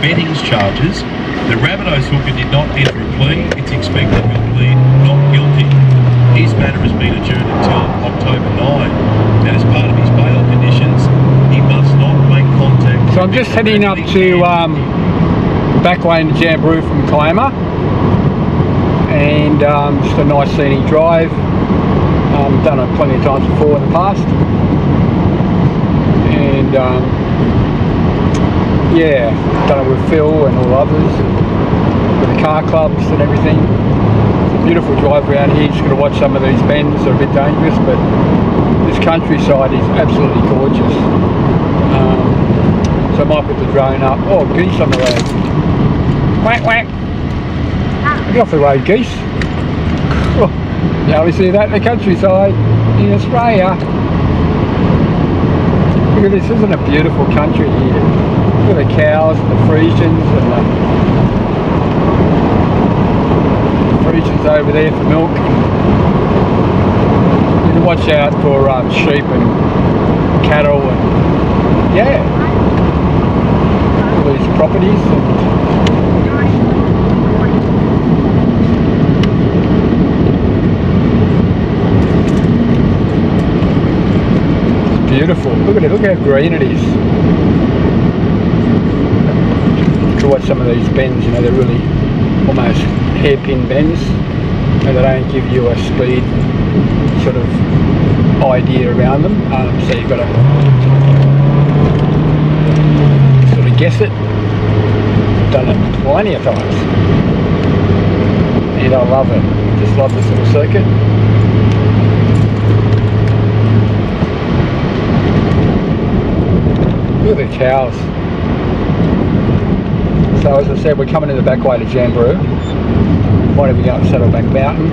headings charges. The Rabbitohs hooker did not enter a plea. It's expected he'll plead not guilty. His matter has been adjourned until October 9. And as part of his bail conditions, he must not make contact. So I'm just heading up to back lane to Jamberoo from Kiama, and just a nice scenic drive. Done it plenty of times before in the past, and yeah, done it with Phil and all others, with the car clubs and everything. It's a beautiful drive around here. Just got to watch some of these bends, they're a bit dangerous, but this countryside is absolutely gorgeous. So I might put the drone up. Oh, geese on the road. Quack, quack. Get off the road, geese. You only see that in the countryside in Australia. Look at this, isn't it a beautiful country here? Look at the cows and the Frisians and the Frisians over there for milk. You can watch out for sheep and cattle and yeah, all these properties. Beautiful. Look at it. Look how green it is. To watch some of these bends, you know, they're really almost hairpin bends, and they don't give you a speed sort of idea around them. So you've got to sort of guess it. Done it plenty of times, and I love it. Just love this little circuit. Look at the cows. So as I said, we're coming in the back way to Jamberoo. Might even go up Saddleback Mountain.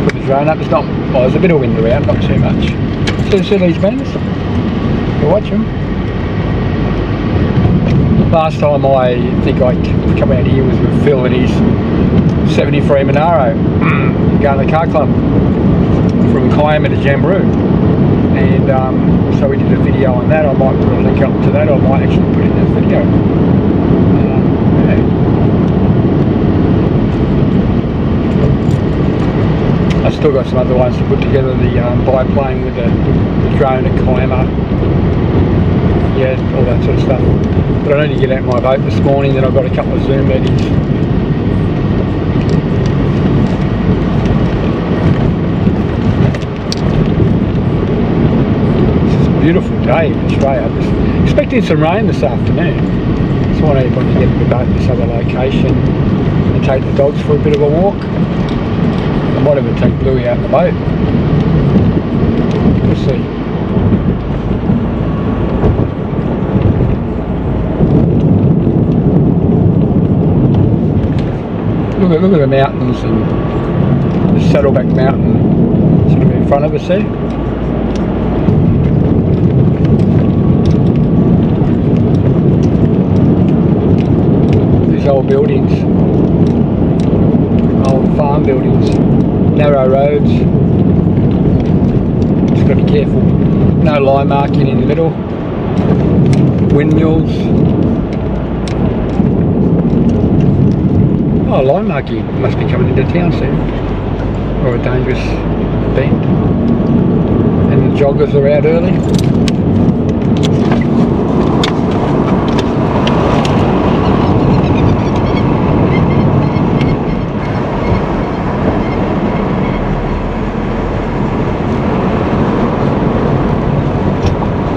Put the drone up. It's not, well, there's a bit of wind around, not too much. See these bends? You watch them. Last time I think I come out here was with Phil and his 73 Monaro. Going to the car club from Kiama to Jamberoo. And so we did a video on that. I might put a link up to that, or I might actually put it in this video. I've still got some other ones to put together, the biplane with the drone at Kiama, yeah, all that sort of stuff. But I need to get out my boat this morning, then I've got a couple of Zoom meetings. Beautiful day in Australia. I'm just expecting some rain this afternoon. So I want everybody to get in the boat at this other location and take the dogs for a bit of a walk. I might even take Bluey out in the boat. We'll see. Look at the mountains and the Saddleback Mountain sort of in front of us there. Old buildings, old farm buildings, narrow roads. Just got to be careful. No line marking in the middle. Windmills. Oh, line marking must be coming into town soon, or a dangerous bend. And the joggers are out early.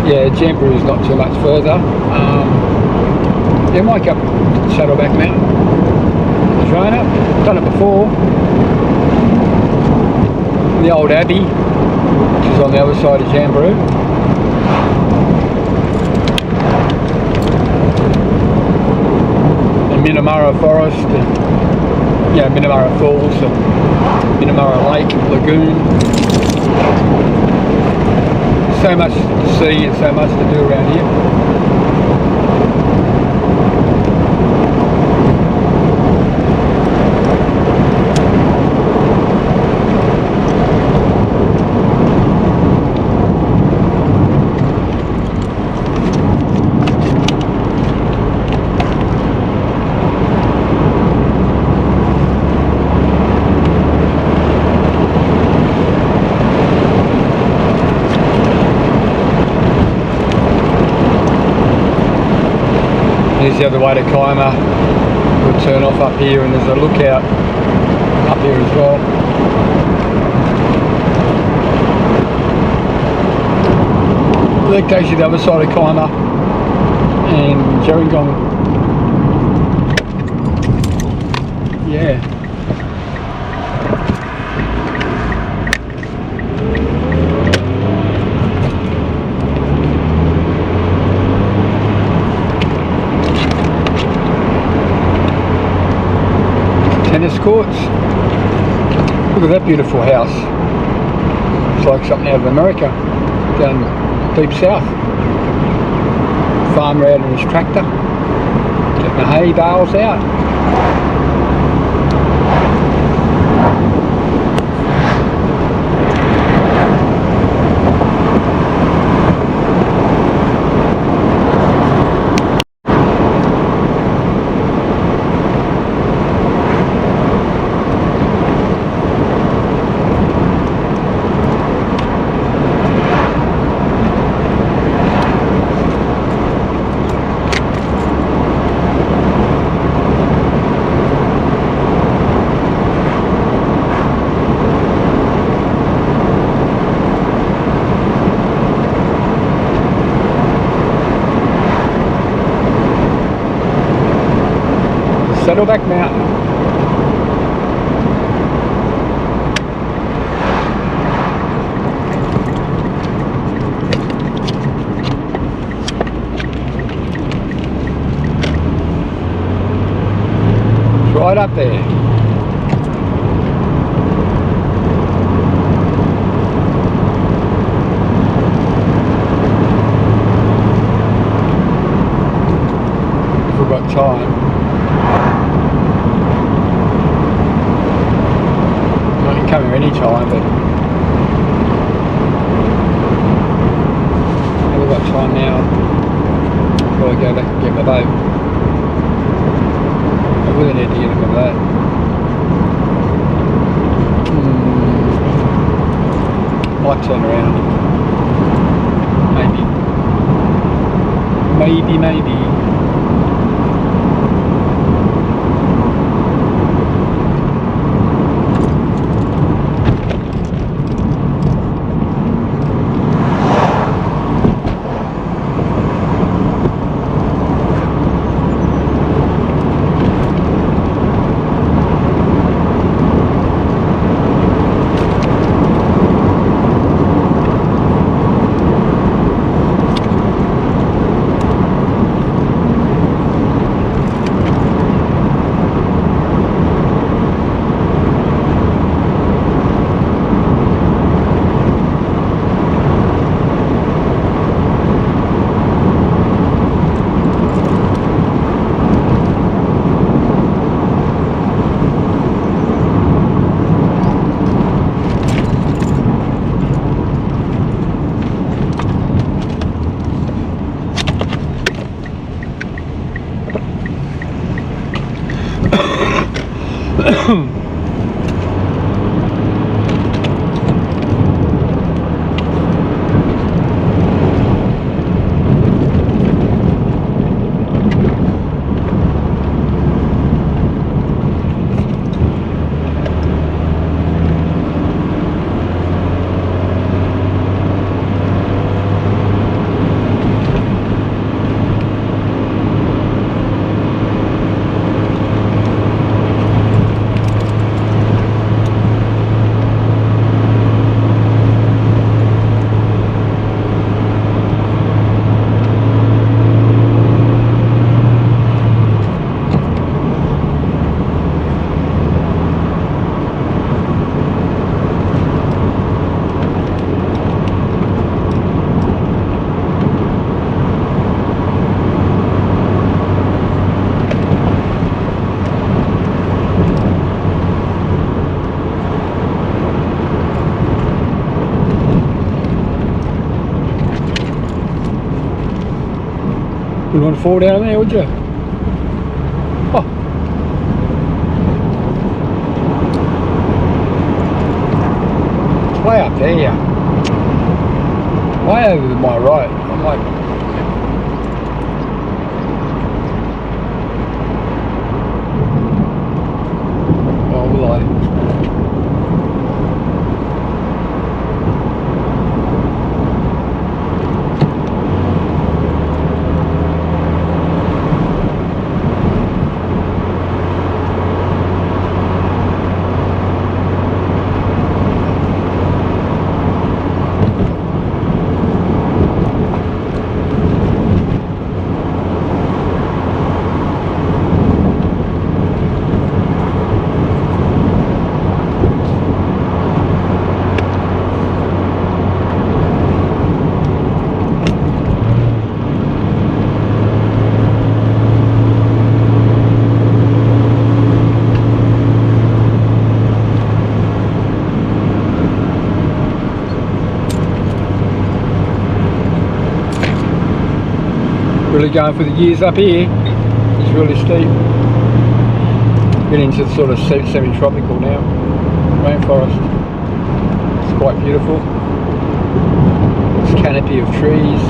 Yeah, Jamberoo is not too much further. Yeah, might go up Saddleback Mountain. Drone up, done it before. The old Abbey, which is on the other side of Jamberoo. And Minamurra Forest, and yeah, Minamurra Falls, and Minamurra Lake, Lagoon. So much to see and so much to do around here. goes the other way to Kiama, we'll turn off up here, and there's a lookout up here as well. That takes you the other side of Kiama and Gerringong. Yeah. Tennis courts. Look at that beautiful house. It's like something out of America, down deep south. Farmer out in his tractor, getting the hay bales out. Saddleback Mountain. It's right up there. If we've got time. Come here any time, but we've got time now before I go back and get my boat. I really need to get my boat. Might turn around. Maybe. You want to fall down there, would you? Oh. It's way up there. Way over to my right. I'm like, really going for the gears up here. It's really steep. Getting into sort of semi-tropical now. Rainforest. It's quite beautiful. This canopy of trees.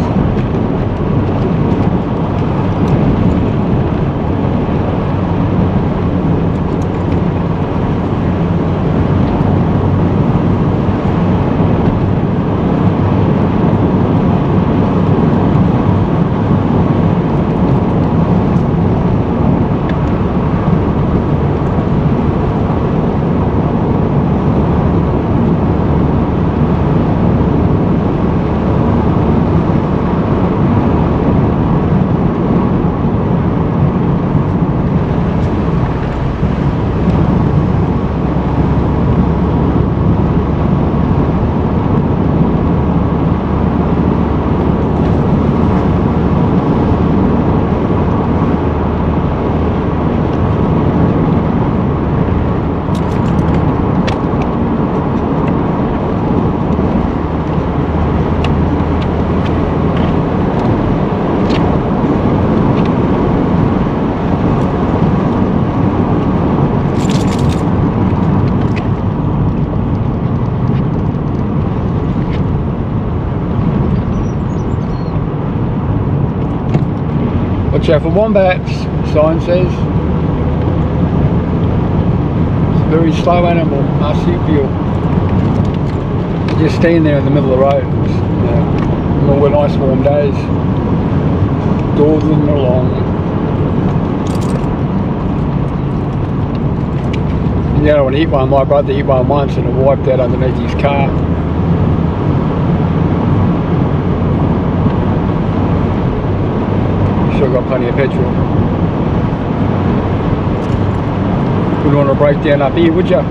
Watch out for wombats, sign says. It's a very slow animal, marsupial. Just stand there in the middle of the road. On all the nice warm days. Dawdling along. You don't want to eat one. My brother ate one once and it wiped out underneath his car. Still got plenty of petrol. Wouldn't want to break down up here, would you?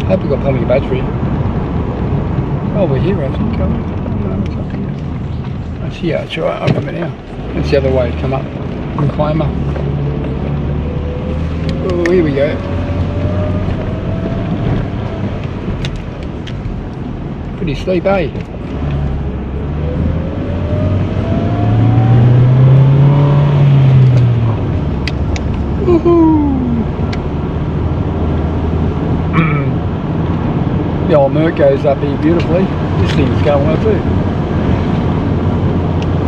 Hope we've got plenty of battery. Oh, we're here, I think. No, it's up here. That's here, it's right. I remember now. That's the other way to come up and climb up. Oh, here we go. Pretty steep, eh? Woohoo! The old Merc goes up here beautifully. This thing's going well too.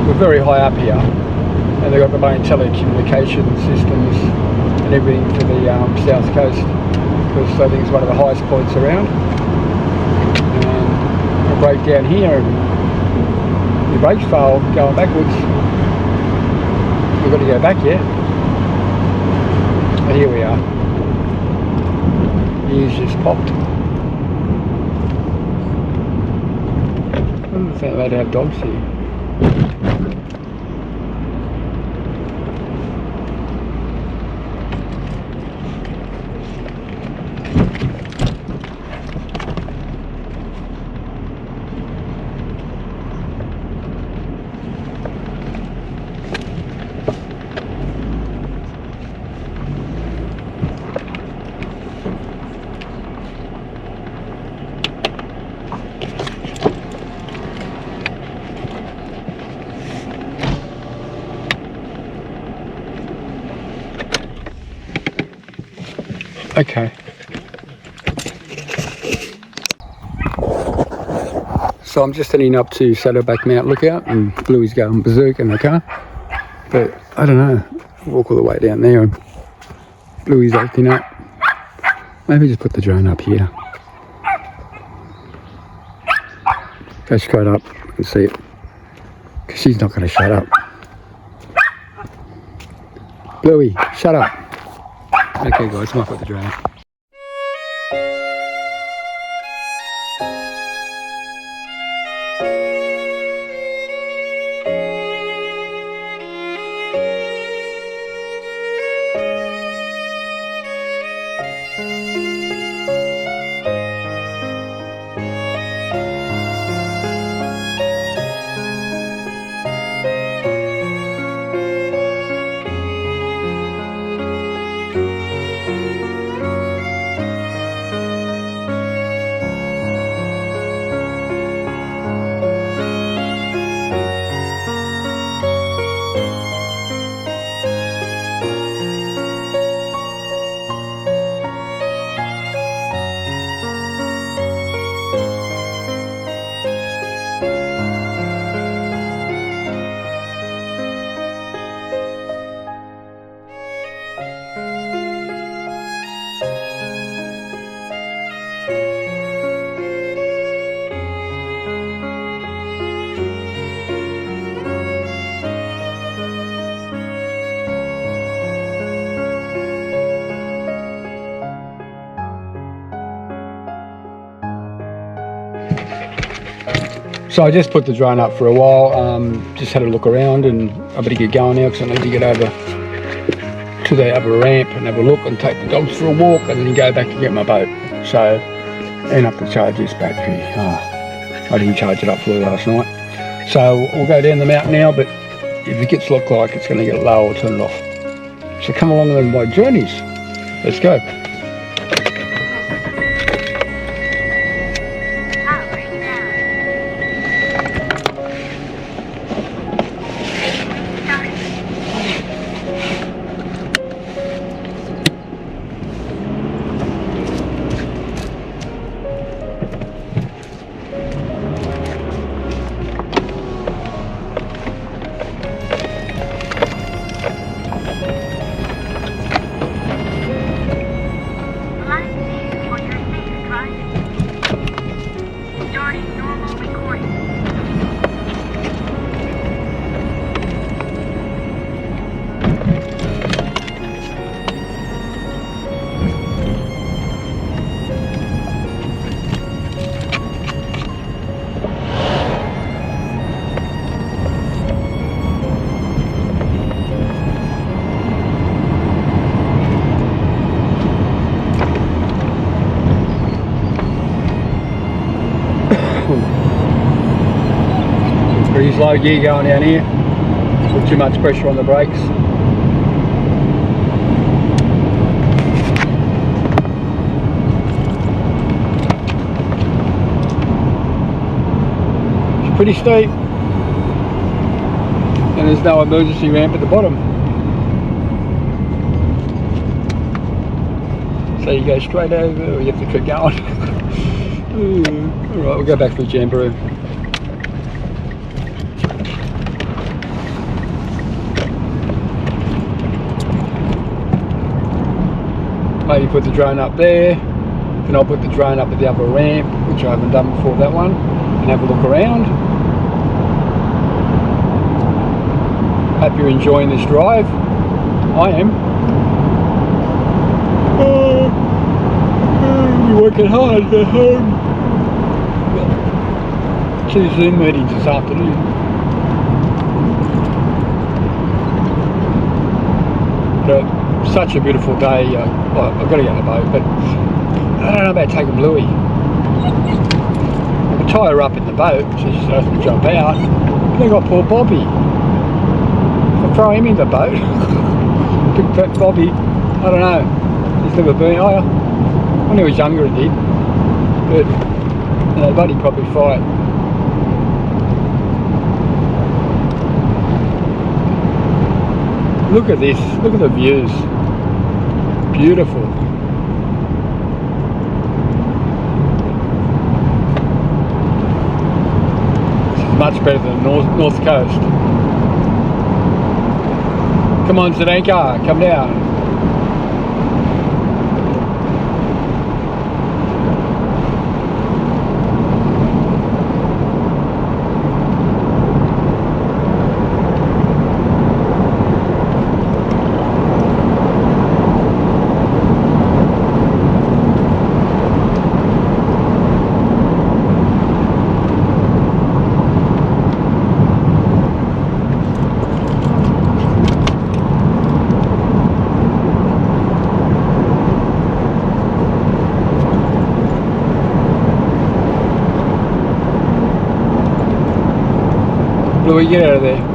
We're very high up here, and they've got the main telecommunication systems and everything for the south coast, because I think it's one of the highest points around. We'll break down here and your brakes fail going backwards. We've got to go back here. But here we are. The ears just popped. I don't think they'd have dogs here. Okay. So I'm just heading up to Saddleback Mount Lookout, and Bluey's going berserk in the car. But I don't know, walk all the way down there and Bluey's acting up. Maybe just put the drone up here. Go straight up and see it. Because she's not going to shut up. Bluey, shut up. Okay guys, I'm off with the drone. So I just put the drone up for a while, just had a look around, and I better get going now because I need to get over to the other ramp and have a look and take the dogs for a walk and then go back and get my boat. So, and have to charge this battery. I didn't charge it up fully last night. So we'll go down the mountain now, but if it gets look like it's going to get low, I'll turn it off. So come along on my journeys. Let's go. Pretty slow gear going down here, with too much pressure on the brakes. It's pretty steep, and there's no emergency ramp at the bottom. So you go straight over, or you have to keep going. Alright, we'll go back to the Jamboree. Maybe put the drone up there, then I'll put the drone up at the upper ramp, which I haven't done before that one, and have a look around. Hope you're enjoying this drive. I am. We're working hard at home. Got 2 Zoom meetings this afternoon. But such a beautiful day. Well, I've got to get on the boat, but I don't know about taking Bluey. I could tie her up in the boat so she doesn't jump out. But then got poor Bobby. If I throw him in the boat, big fat Bobby, I don't know. He's never been. When he was younger, he did. But you know, Buddy probably fight. Look at this. Look at the views. Beautiful. This is much better than the north coast. Come on, Saddleback, come down. Louis, get out of there.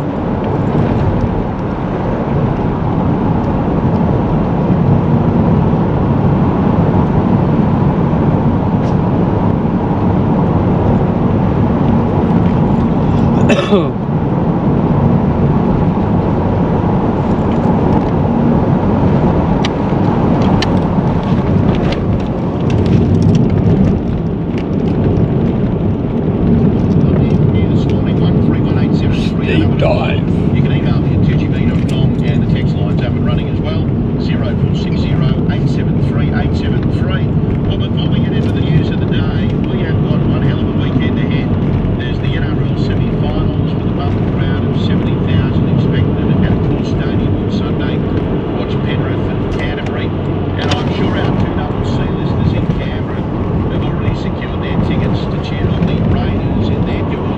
Secured their tickets to cheer on the Raiders in their dual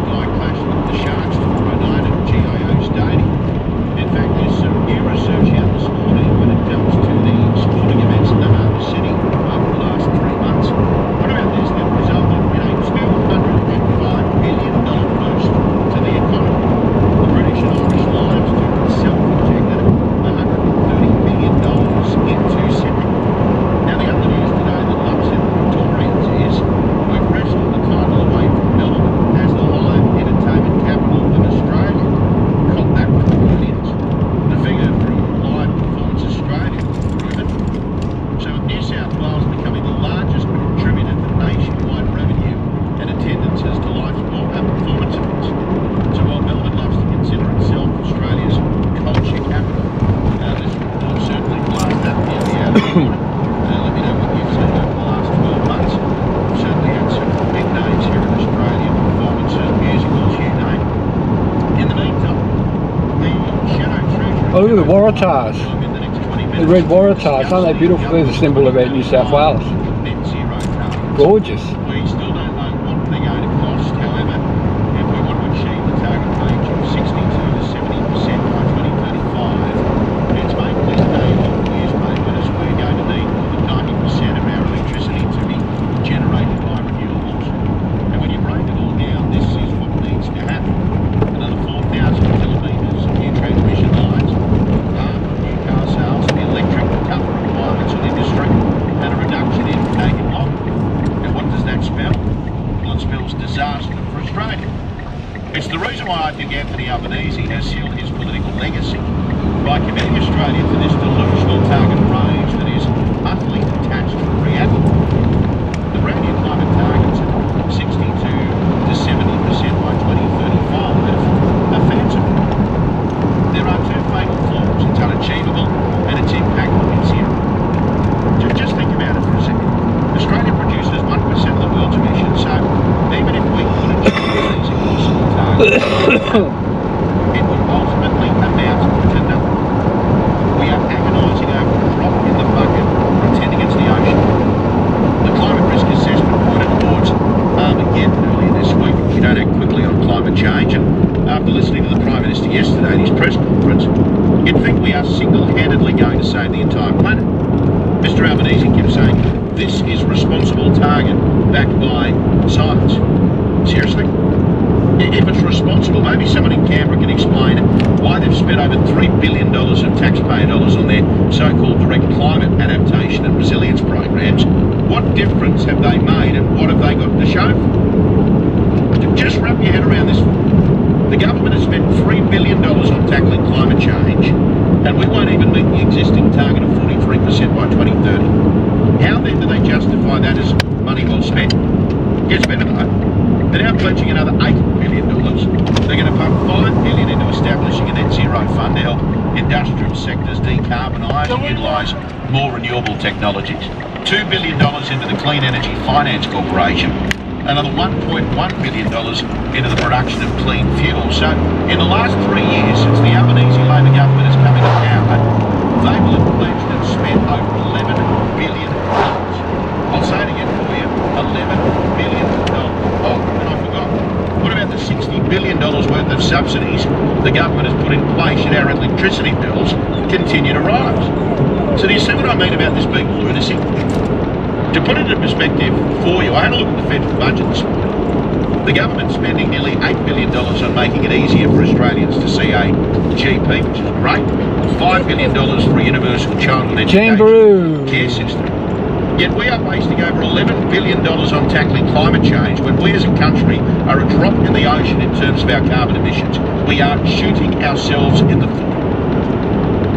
Let me know what you've seen over the last 12 months. We've certainly had some big names here in Australia, performances, musicals, you name it. In the meantime, the Shadow Treasury... Oh, the Waratahs. In the next 20 minutes, The red Waratahs, aren't they beautiful? They're the symbol of New South Wales. net zero targets. Gorgeous. We still don't know what they're going to cost. However, if we want to achieve the target range of 62 to 70% by 2035, it's made clear today in local newspapers we're going to need more than 90% of our electricity to be generated by renewables. And when you break it all down, this is what needs to happen. Another 4,000 kilometres of new transmission lines, half of new car sales to be electric, tougher requirements on industry, and a reduction in Canadian block. And what does that spell? Well, it spells disaster for Australia. It's the reason why I think Anthony Albanese has sealed his political legacy by committing Australia to this delusional target range that is utterly detached from reality. The brand new climate targets of 62 to 70% by 2035 are fanciful. There are two fatal flaws. It's unachievable and its impact will be zero. Just think about it for a second. Australia produces 1% of the world's emissions, so even if we could achieve these impossible targets, it would ultimately amount to nothing. We are agonising over a drop in the bucket pretending it's the ocean. The climate risk assessment pointed towards Armageddon earlier this week if we don't act quickly on climate change, and after listening to the Prime Minister yesterday at his press conference, you'd think we are single-handedly going to save the entire planet. Mr Albanese keeps saying this is responsible target backed by science. Seriously? If it's responsible, maybe someone in Canberra can explain why they've spent over $3 billion of taxpayer dollars on their so-called direct climate adaptation and resilience programs. What difference have they made and what have they got to show for? Just wrap your head around this. The government has spent $3 billion on tackling climate change, and we won't even meet the existing target of 43% by 2030. How then do they justify that as money well spent? Gets better though. They're now pledging another $8 billion. They're going to pump $5 billion into establishing a net zero fund to help industrial sectors decarbonise and utilise more renewable technologies. $2 billion into the Clean Energy Finance Corporation. Another $1.1 billion into the production of clean fuel. So in the last 3 years since the Albanese Labor government has come into power, they will have pledged and spent over $11 billion. I'll say it again for you, $11 billion. Oh, and I forgot. What about the $60 billion worth of subsidies the government has put in place yet our electricity bills continue to rise? So do you see what I mean about this being lunacy? To put it in perspective for you, I had a look at the federal budget this morning. The government's spending nearly $8 billion on making it easier for Australians to see a GP, which is great. $5 billion for a universal childhood education care system. Yet we are wasting over $11 billion on tackling climate change when we as a country are a drop in the ocean in terms of our carbon emissions. We are shooting ourselves in the foot.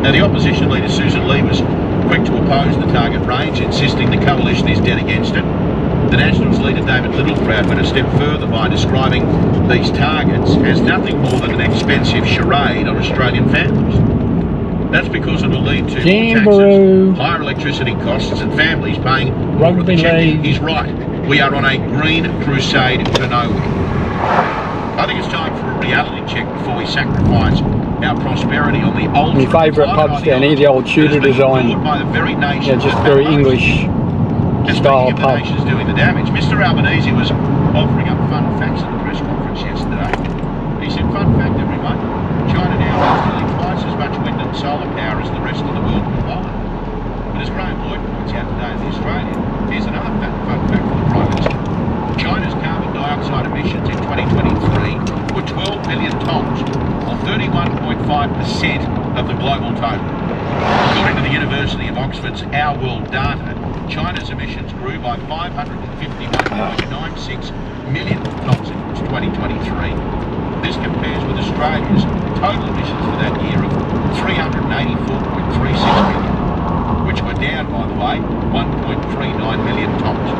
Now the opposition leader Susan Lee was quick to oppose the target range, insisting the coalition is dead against it. The Nationals leader David Littleproud went a step further by describing these targets as nothing more than an expensive charade on Australian families. That's because it will lead to more taxes, higher electricity costs and families paying more of the check. He's right. We are on a green crusade to nowhere. I think it's time for a reality check before we sacrifice our prosperity on the old. My favourite pubs down here, the old Tudor design. By the very nation, yeah, just very English style pub. The nation's doing the damage. Mr Albanese was offering up fun facts at the press conference yesterday. He said, fun fact everyone, China now has nearly twice as much wind and solar power as the rest of the world combined. But as Graham Lloyd points out today in the Australian, here's another fun fact for the Prime Minister. China's carbon dioxide emissions in 2023 were 12 million tonnes, or 31.5% of the global total. According to the University of Oxford's Our World data, China's emissions grew by 551.96 million tonnes in 2023. This compares with Australia's total emissions for that year of 384.36 million, which were down, by the way, 1.39 million tonnes.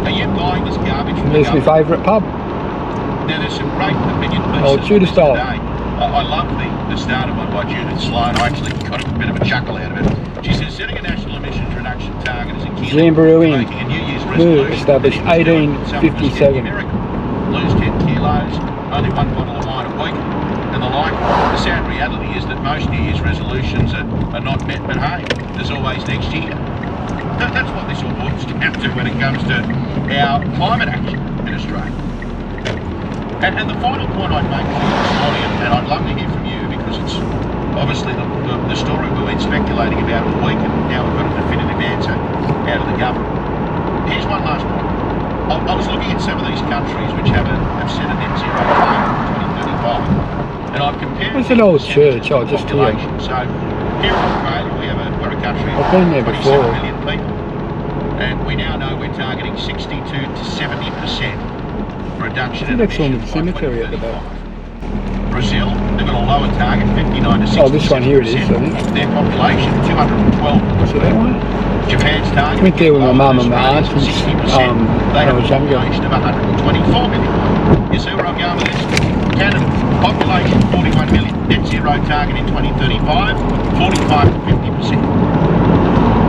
Are you buying this garbage from the government? This is my favourite pub. Now there's some great opinion pieces Tudor style. today I love the start of one by Judith Sloan. I actually got a bit of a chuckle out of it. She says, setting a national emissions reduction target is a key Jamboree to making a New Year's resolution. Established 1857. Lose 10 kilos, only one bottle of wine a week, and the like. The sad reality is that most New Year's resolutions are not met, but hey, there's always next year. That's what this all boils down to when it comes to our climate action in Australia. And the final point I'd make to you this morning, and I'd love to hear from you because it's obviously the story we've been speculating about all week, and now we've got a definitive answer out of the government. Here's one last point. I was looking at some of these countries which have set a net zero target in 2035, and I've compared. It's an old church. Oh, just here. So here in Australia, we're a country of 27 million people, and we now know we're targeting 62 to 70% reduction in emissions by 2035. Brazil, they've got a lower target, 59 to 60%. Oh, this one here it is, I think. Their population, 212. So that one? Japan's target. Went there with my mum and my aunt since they have a population of 124 million. You see where I'm going with this? Canada, population 41 million. Net zero target in 2035, 45 to 50%.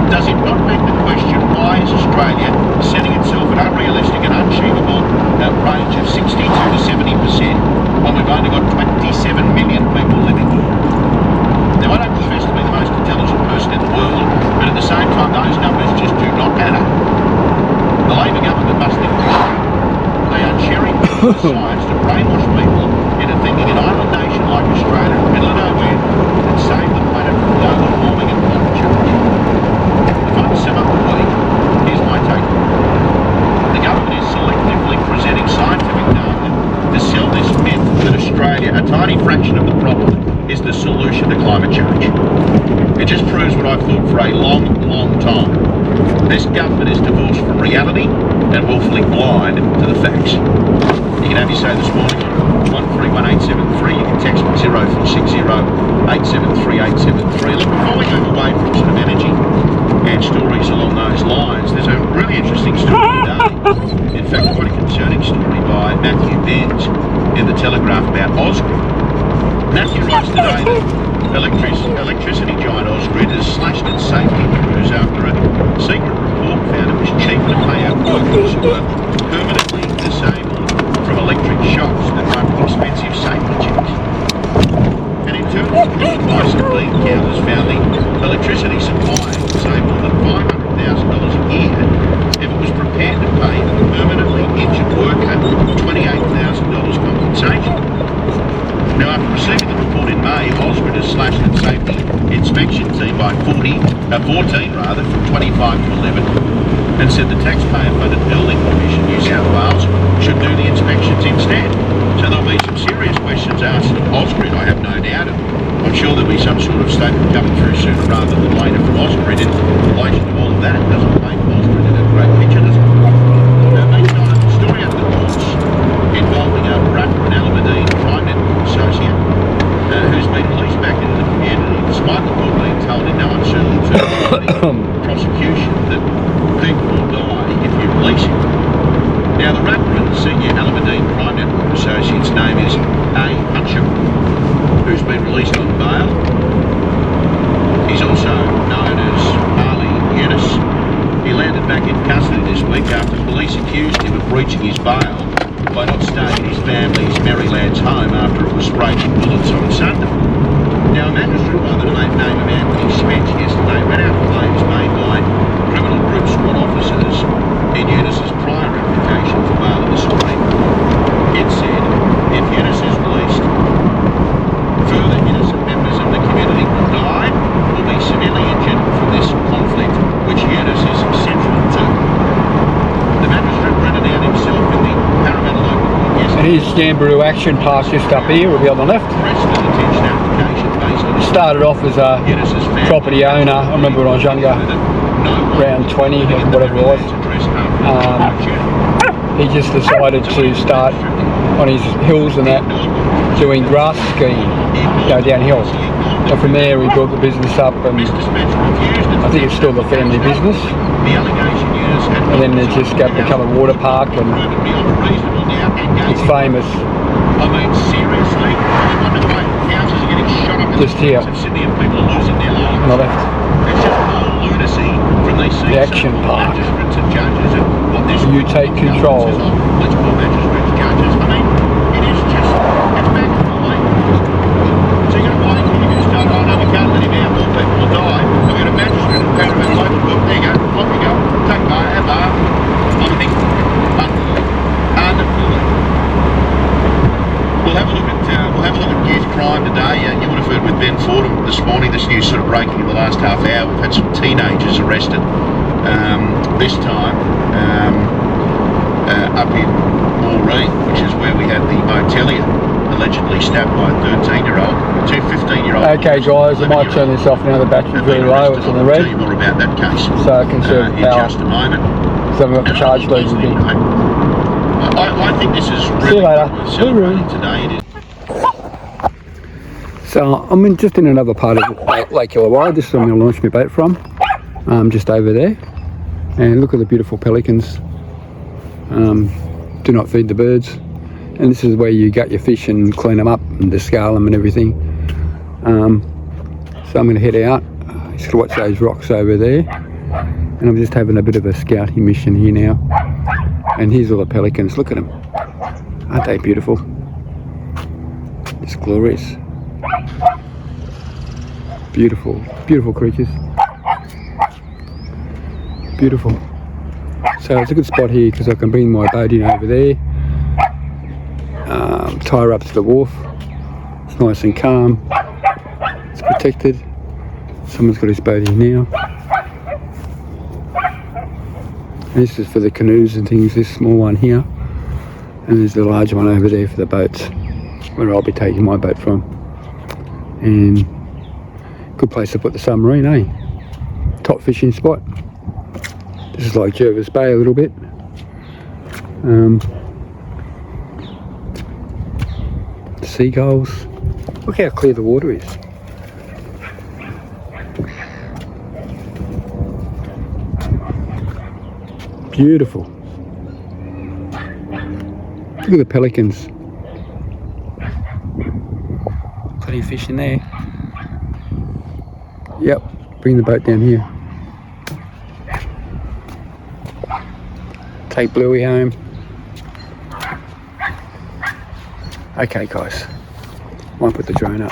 Does it not beg the question, why is Australia setting itself an unrealistic and unachievable range of 62 to 70% when we've only got 27 million people living here? Now, I don't profess to be the most intelligent person in the world, but at the same time, those numbers just do not add up. The Labor government must think differently. They are cherry-picking science to brainwash people into thinking an island nation like Australia in the middle of nowhere can save the planet from global warming and climate change. If I sum up the week, here's my take. The government is selectively presenting scientific data to sell this myth that Australia, a tiny fraction of the problem, is the solution to climate change. It just proves what I've thought for a long, long time. This government is divorced from reality and willfully blind to the facts. You can have your say this morning on 131873. You can text me 0460 873 873. Look, before we move away from sort of energy and stories along those lines, there's a really interesting story today. In fact, quite a concerning story by Matthew Benz in the Telegraph about Ausgrid. Matthew writes today that electricity giant Ausgrid has slashed its safety crews after a secret report found it was cheaper to pay out workers who were permanently disabled from electric shocks than run expensive safety checks. And in terms of the advice of lead counters found the electricity supply save more than $500,000 a year if it was prepared to pay a permanently injured worker $28,000 compensation. Now, after receiving the report in May, Ausgrid has slashed its safety inspection team by 14 from 25 to 11, and said the taxpayer-funded Building Commission New South Wales should do the inspections instead. So there'll be some serious questions asked of Ausgrid, I have no doubt. I'm sure there'll be some sort of statement coming through sooner rather than later from Ausgrid in relation to all of that. It doesn't paint Ausgrid in a great picture, does it? Now, meantime, the story out of the courts involving a rapper and Aberdeen crime network associate who's been released back into the community, despite the court being told in no uncertain terms by the prosecution that people will die if you release him. Now, the rapper and senior Aberdeen crime network associate's name is A. Hutcham, who's been released on bail. He's also known as Ali Yunus. He landed back in custody this week after police accused him of breaching his bail by not staying at his family's Maryland's home after it was sprayed with bullets on Sunday. Now, a magistrate by the name of Anthony Smith yesterday read out claims made by criminal group SWAT officers in Eunice's prior application for bail in the Supreme. It said, if Eunice is released, further innocent members of the community will die or be severely injured from this conflict, which Eunice is central to. The magistrate read it out himself in the Parramatta local court yesterday. And here's Jamboree Action Park just up here, will be on the left. Started off as a property owner, I remember when I was younger, around 20 or whatever it was. He just decided to start on his hills and that, doing grass skiing, go downhill. And from there we built the business up, and I think it's still the family business. And then it just become a water park, and it's famous I mean, seriously, I wonder why councils are getting shot up in the Just here. streets of Sydney and people are losing their lives. On the left. It's just all lunacy from these The action park. magistrates and judges and what this You take control. says, oh, let's call magistrates judges. I mean, it is just, it's back to the lake. So you're going to wait until you can start, oh no, we can't let him out, more people will die. We've got a magistrate and power about local book, there you go, off you go, take bar, have bar. I think, We'll have a look at youth crime today. You would have heard with Ben Fordham this morning. This news sort of breaking in the last half hour. We've had some teenagers arrested. This time up in Moree, which is where we had the motelier allegedly stabbed by a 13-year-old, two 15-year-olds. Okay, guys, I might turn this off now. The battery's very low. It's on the red. I'll tell you more about that case. So I can serve in power. just a moment. So I've got the charge loaded in. I think this is See you really later. worth celebrating today. It is. So I'm just in another part of Lake Illawarra. This is where I'm going to launch my boat from. Just over there. And look at the beautiful pelicans. Do not feed the birds. And this is where you gut your fish and clean them up and discard them and everything. So I'm going to head out. Just got to watch those rocks over there. And I'm just having a bit of a scouting mission here now. And here's all the pelicans. Look at them. Aren't they beautiful? It's glorious. Beautiful, beautiful creatures. Beautiful. So it's a good spot here because I can bring my boat in over there. Tie her up to the wharf. It's nice and calm. It's protected. Someone's got his boat in now. And this is for the canoes and things, this small one here. And there's the large one over there for the boats, where I'll be taking my boat from. And good place to put the submarine, eh? Top fishing spot. This is like Jervis Bay a little bit. Seagulls. Look how clear the water is. Beautiful. Look at the pelicans. Plenty of fish in there. Yep, bring the boat down here. Take Bluey home. Okay guys, might put the drone up.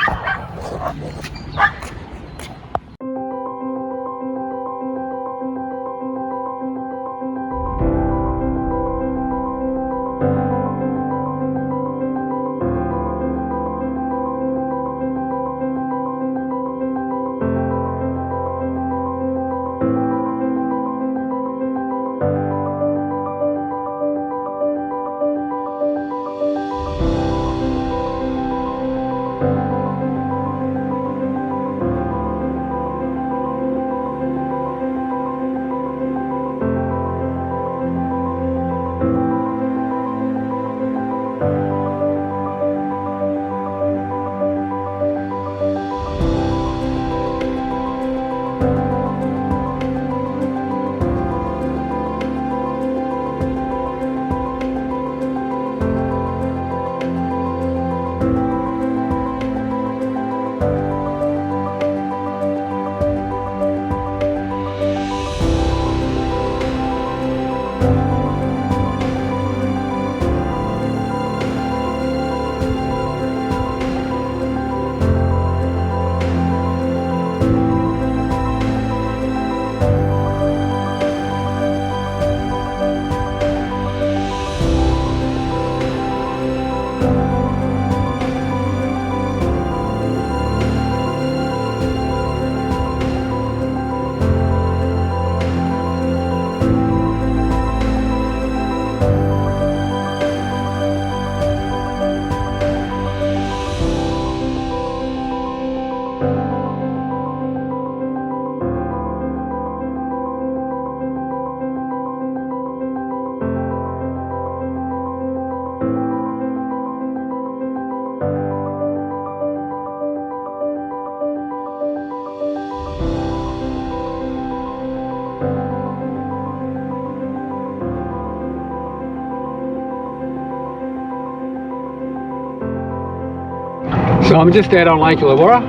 So I'm just out on Lake Illawarra.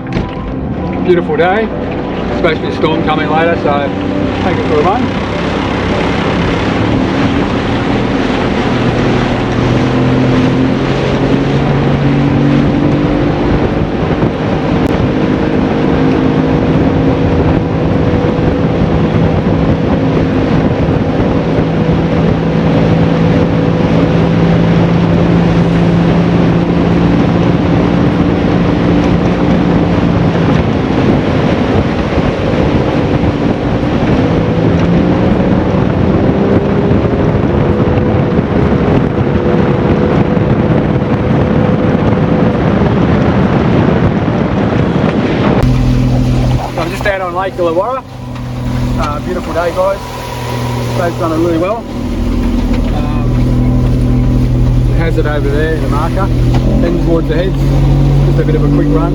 Beautiful day. Supposed to be a storm coming later, so take it for a run. Out on Lake Illawarra. Beautiful day, guys. Boat's running really well. Has it over there, the marker. Heading towards the heads. Just a bit of a quick run.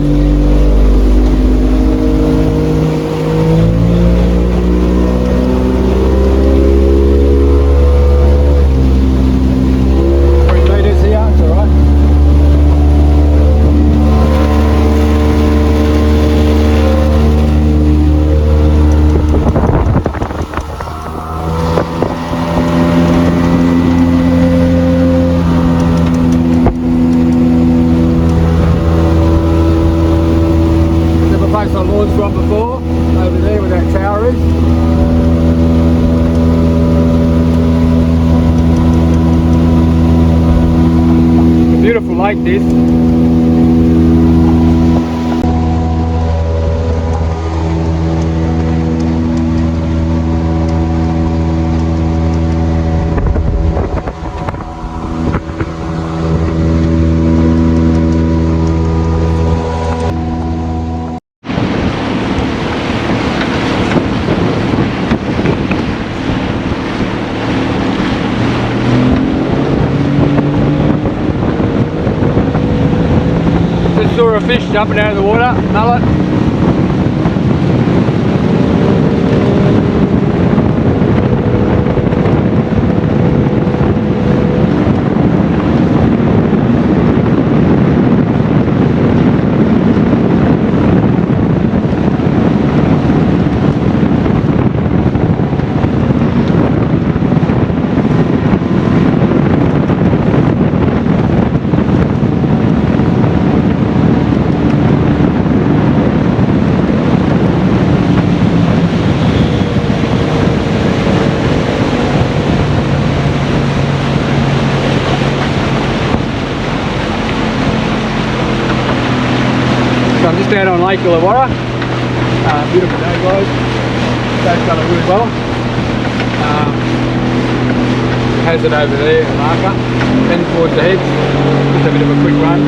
From before, over there where that tower is. A beautiful lake this. Saw a fish jumping out of the water, mullet. So I'm just out on Lake Illawarra. Beautiful day, guys. Boat's going really well. Has it over there, the marker. Heading towards the heads. Just a bit of a quick run.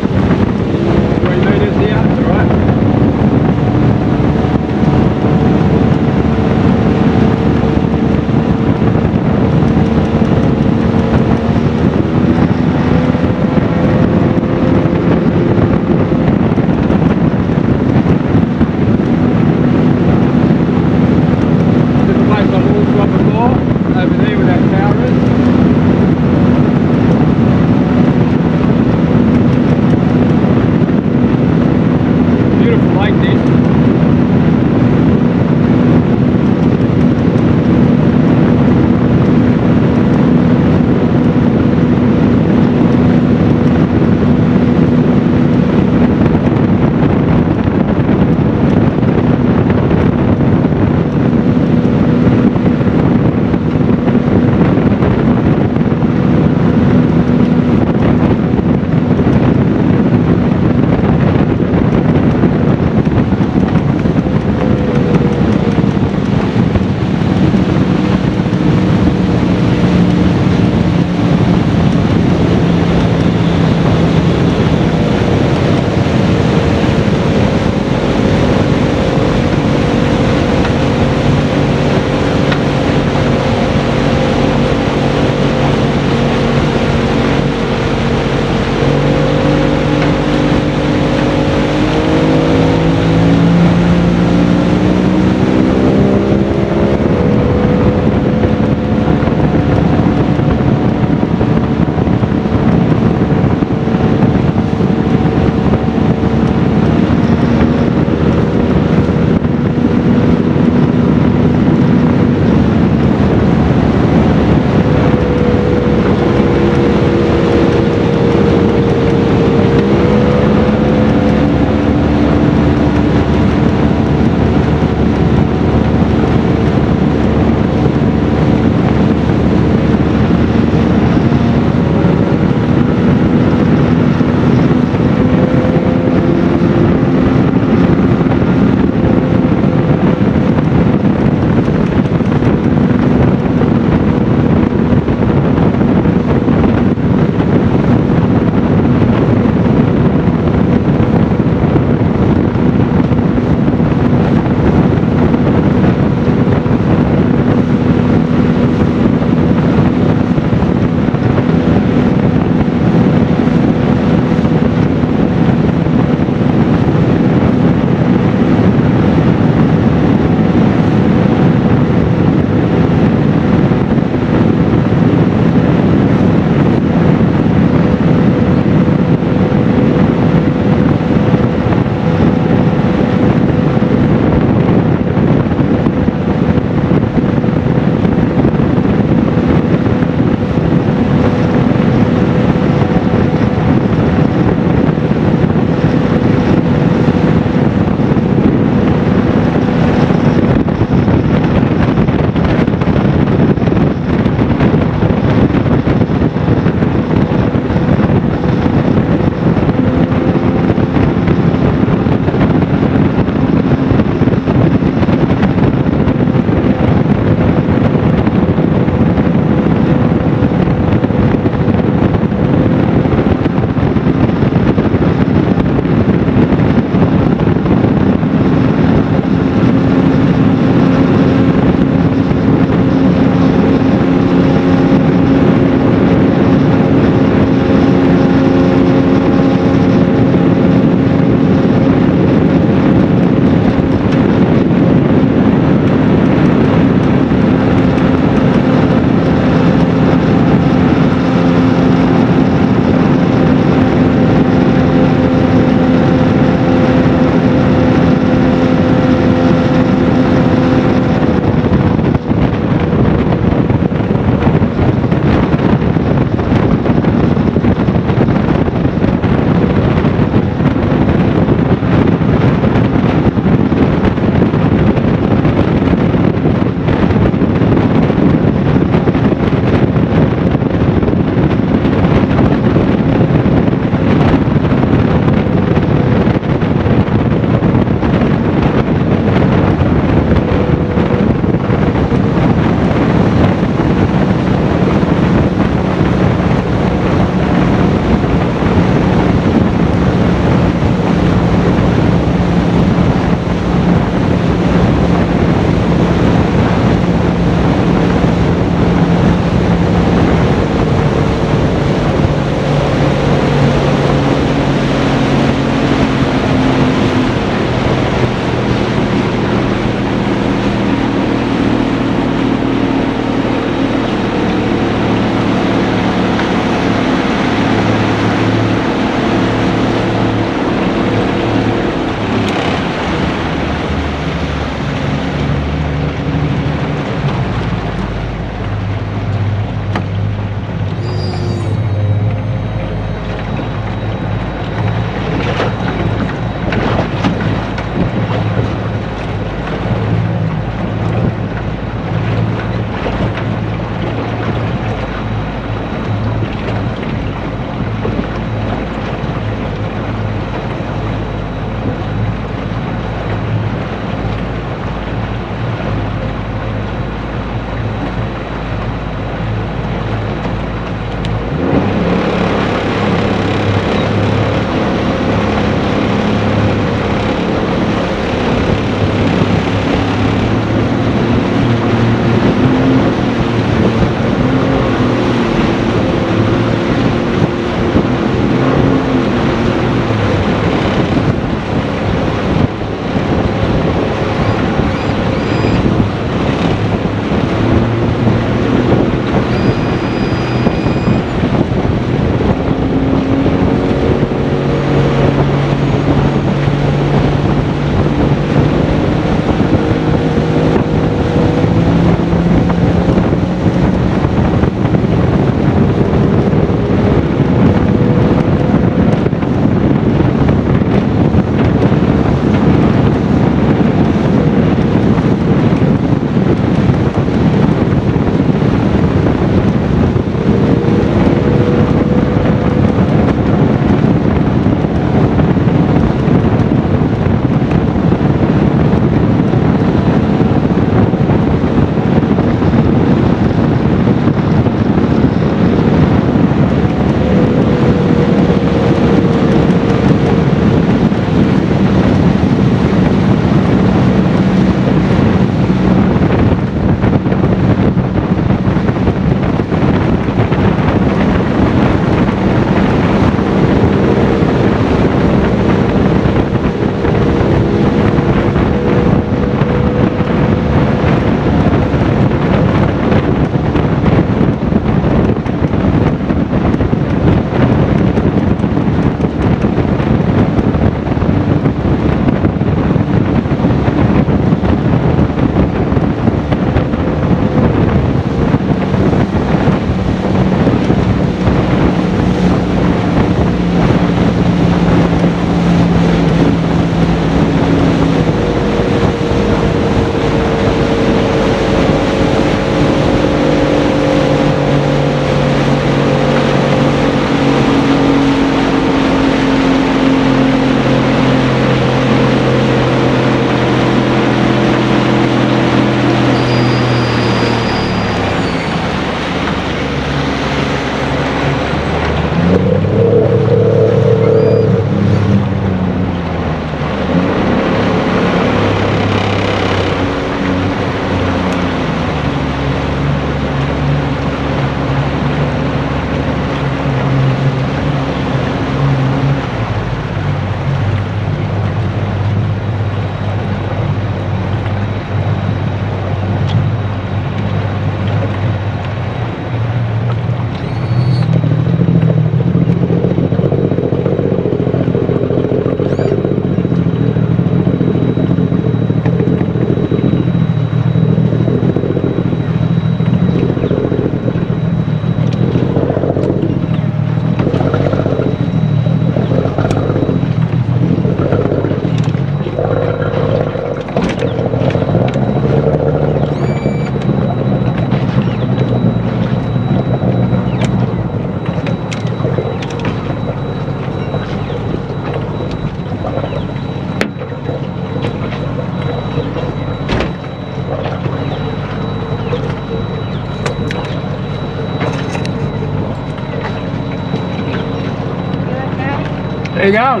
There you go.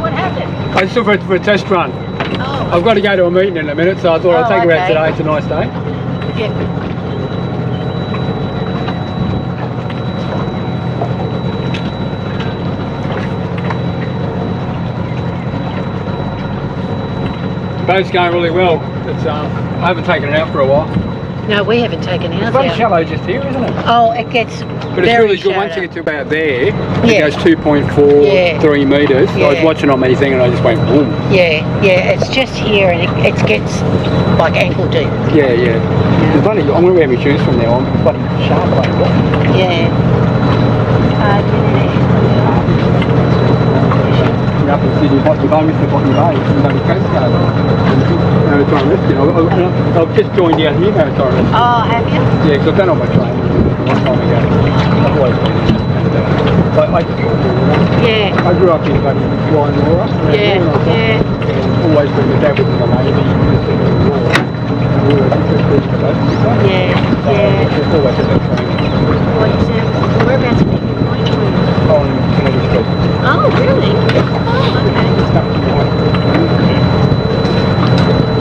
What happened? I just took her for a test run. Oh. I've got to go to a meeting in a minute, so I thought I'd take her out okay. today. It's a nice day. Yeah. Boat's going really well. It's I haven't taken it out for a while. No, we haven't taken It's ours very out. shallow just here, isn't it? Oh, it gets But it's very really good once you shallow. get to about there. Yeah. It goes 2.4, Yeah. 3 metres. So I was Yeah. watching on my thing and I just went boom. Yeah, it's just here and it gets like ankle deep. Yeah. It's funny, I'm going to wear my shoes from now on. It's bloody sharp like that. Yeah. Up in Sydney, if I missed the bottom bay, it's another coast guard. Maritime rescue. I've just joined out here, maritime rescue. Oh, have you? Yeah, because I've done all my training a long time ago. I've always been in it. And, I just got Yeah. I grew up in Illawarra. Yeah. Always been, my dad was in the Navy, he was in the war. And we were interested in the boat. Yeah. Just always had that training. Whereabouts are you going to? On Kennedy Street. Oh, really? Oh, okay. Stuck to the high.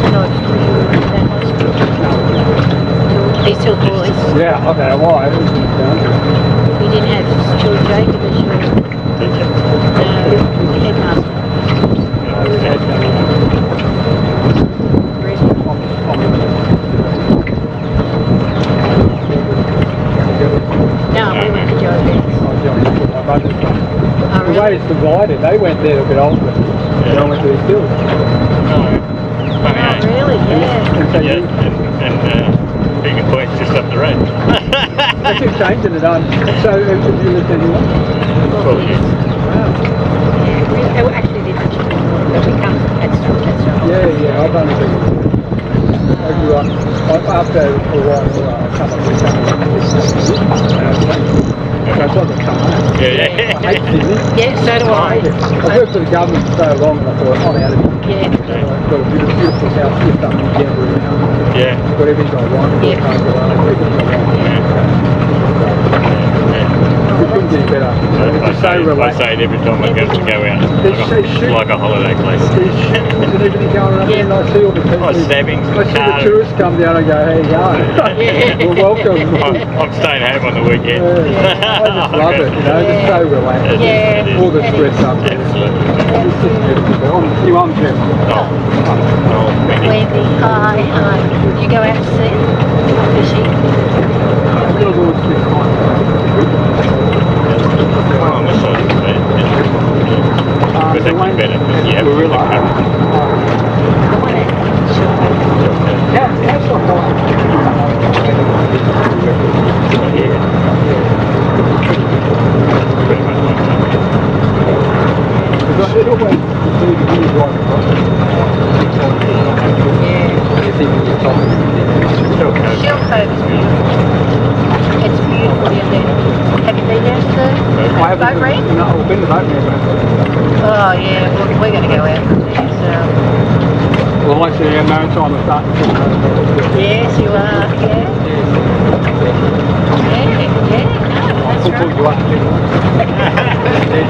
No, it's for you at that high school. These two boys. Yeah, I've had a while. You didn't have George Jacob as your headmaster. No, we went to Joe Beck's. The way it's divided, they went there a bit older, and I went to the hills. Funny, eh? Really? Yeah. And so Yeah, and Beacon Point's just up the road. they keep changing it on. So have you lived anywhere? 12 years. Wow. Yeah, we actually did but we come at stuff. Yeah, I've only been. I grew up after a while. I come up with something. So it's like a come home. Yeah. I hate Sydney. Yeah, so do I. I've worked for the government for so long and I thought, I'm out of it. Yeah. I've got a beautiful house just up in Jamboree now. Yeah. Got everything I want. Yeah. Can't go out, everything I want. We couldn't get better. It's so I relaxed. say it every time I go out. It's like a holiday place. There's everything going on there and I see all the people. Oh, stabbings, I see the cars. tourists come down and go, how you going? Well, welcome. I'm staying home on the weekend. I just love it, you know, it's so relaxed. Yeah. It is. All the stress up there. Absolutely. It's just beautiful. I'm Jeff. Oh, Wendy, hi. Did you go out to sea? Fishing? Little boys this time. I'm a sort of bad. But The one better because you have we're the really current. The one at How's the whole? Pretty much like that. Because it always seems to be right across. Yeah. You think you're talking. Shell Cove is beautiful. It's beautiful down there. Have you been down to the boat ramp? No, I've been to the boat ramp. Oh yeah, we're going to go out from there. So. Well, I see our maritime are starting to Yes, you are. Yeah. No, that's We'll pull you right. up. They're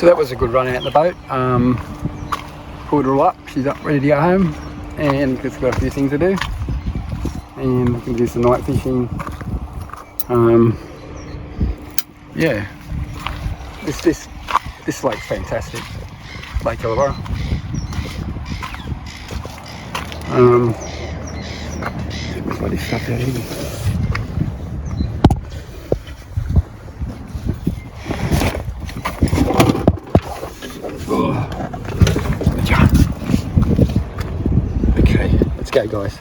So that was a good run out in the boat. Pulled her all up, she's up ready to go home, and it's got a few things to do. And we can do some night fishing. Yeah, this lake's fantastic, Lake Illawarra. Bloody stuff out here. Okay, let's go, guys.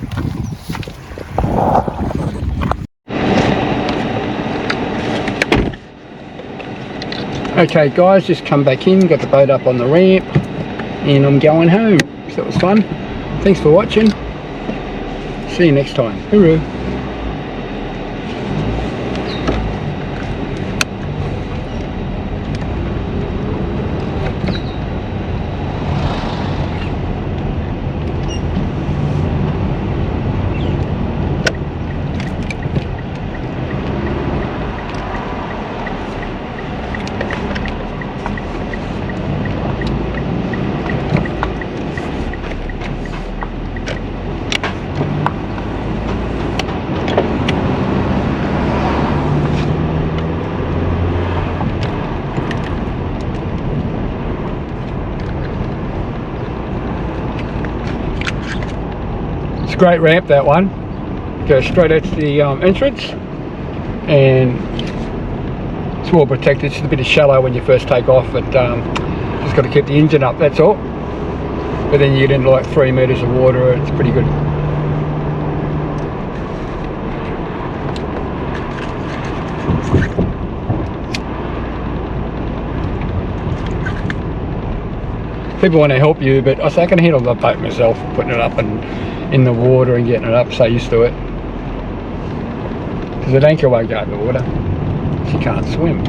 Okay guys, just come back in, got the boat up on the ramp, and I'm going home. So that was fun. Thanks for watching. See you next time. Hooroo. It's a great ramp, that one. Goes straight out to the entrance, and it's well protected. It's a bit shallow when you first take off, but just got to keep the engine up, that's all. But then you get into like 3 meters of water. It's pretty good. People want to help you, but I say I can handle the boat myself, putting it up and in the water and getting it up, so used to it. Because an anchor won't go in the water. She can't swim.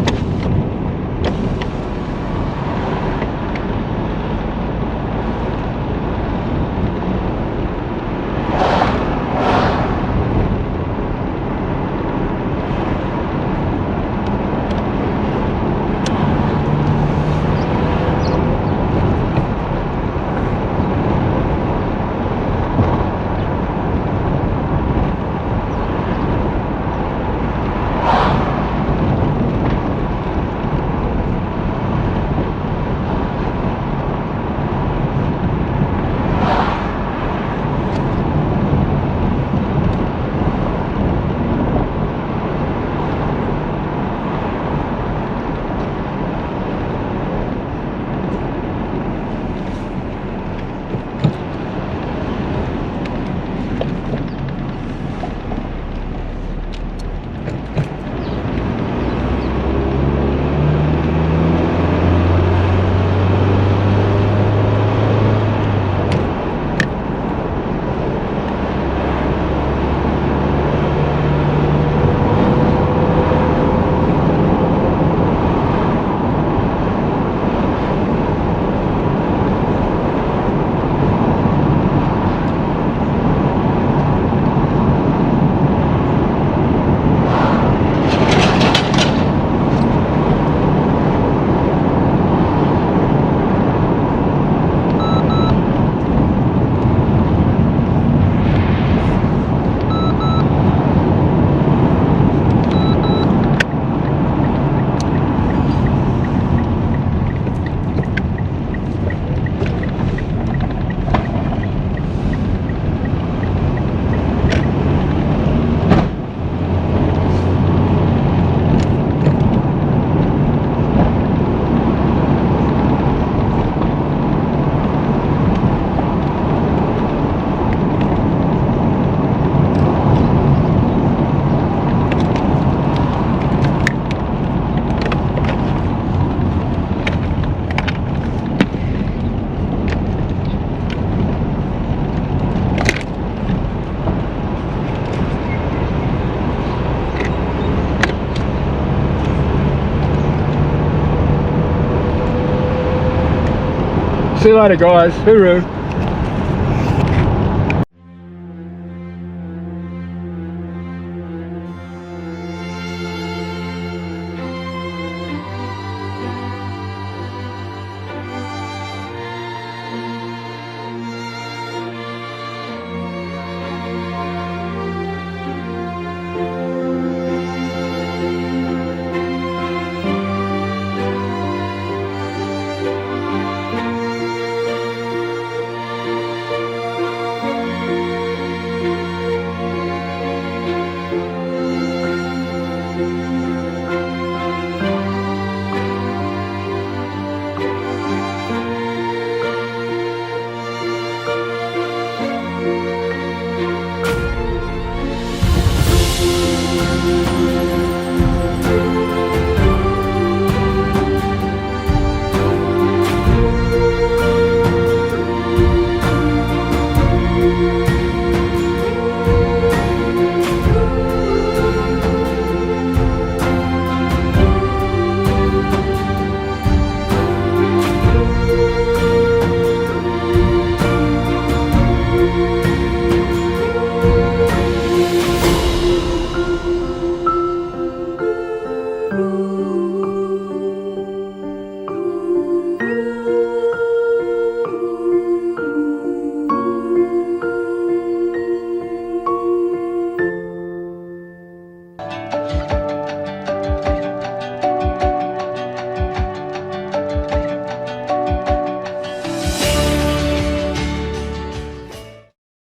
See you later, guys. Hooroo.